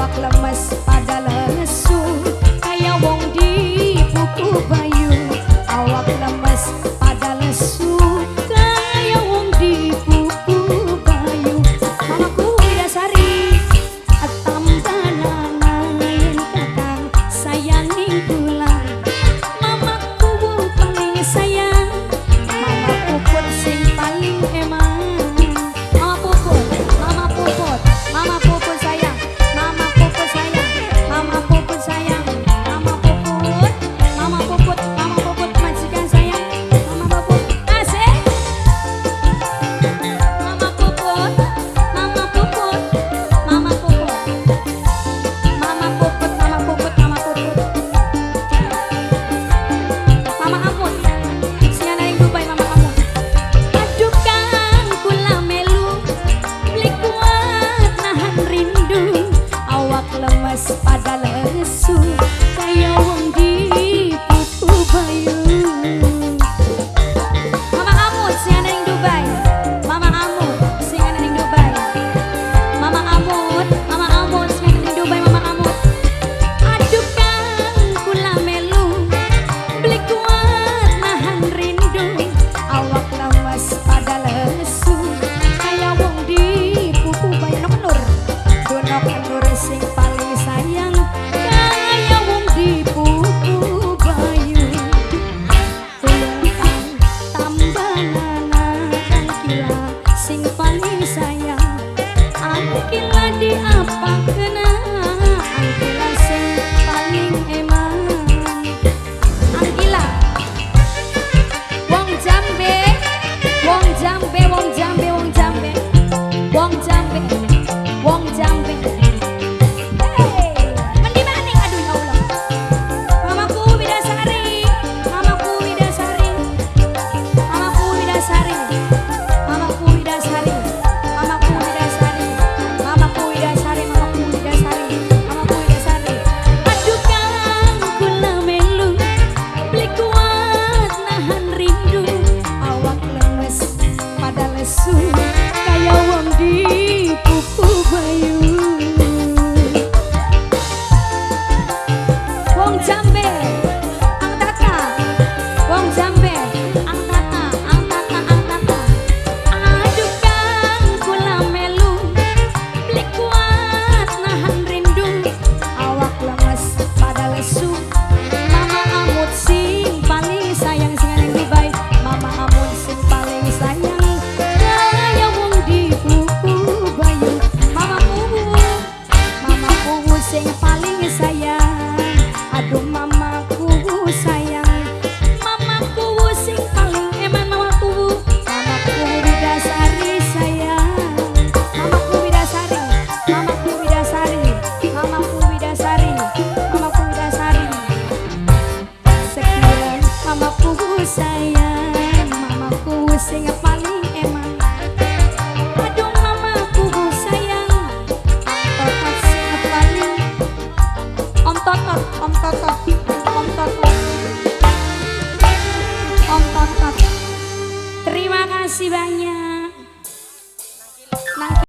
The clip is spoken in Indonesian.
awak lemes pada lesu kaya wong di buku bayu. Awak lemes pada lesu kaya wong di buku bayu. Mamaku Widasari tambalan yen kakang sayanging kula. Mamaku wong paling sayang, mama puput sing paling emang. Mama puput, mama puput, mama puput sayang, mama puput sayang, mama puput sayang, mama puput, mama puput, mama puput majikan sayang, mama puput asik. Mama puput, mama puput, mama puput, mama puput, mama puput, mama puput. Mama Amut, sing ana ing Dubai Mama Amut. Aduh kang kula melu, beli kuat nahan rindu. Awak lemes pada lesu, kaya wong di buku bayu. Mama Amut, sing ana ing Dubai. Mama Amut, sing ana ing Dubai. Mama Amut, Mama Amut, sing ana ing Dubai Mama Amut. Aduh kang kula melu, beli kuat nahan rindu. Awak lemes pada lesu, kaya wong di buku bayu. Nok Nur, Donok Nur sing paling sayang, kaya wong di buku bayu. Lengkang tambalan angkila sing paling sayang, angkila di apa kena, angkila sing paling emang. Angkila wong Jambe, wong Jambe, wong Jambe, wong Jambe, wong Jambe, wong Jambe. Hey, mendi maning aduh ya Allah. Mamaku Widasari, mamaku Widasari, mamaku Widasari, mamaku Widasari, mamaku Widasari, mamaku Widasari, mamaku Widasari, mamaku Widasari. Aduh kang kula melu, beli kuat nahan rindu. Awak lemes pada lesu, kaya wong di buku bayu. Wong Jambe, ang tata. Wong Jambe, ang tata, ang tata, ang tata. Aduh kang kula melu, beli kuat nahan rindu. Awak lemes pada lesu, Mama Amut sing paling sayang, sing ana ing Dubai. Mama Amut sing paling sayang, kaya wong di buku bayu. Mama Puhu sing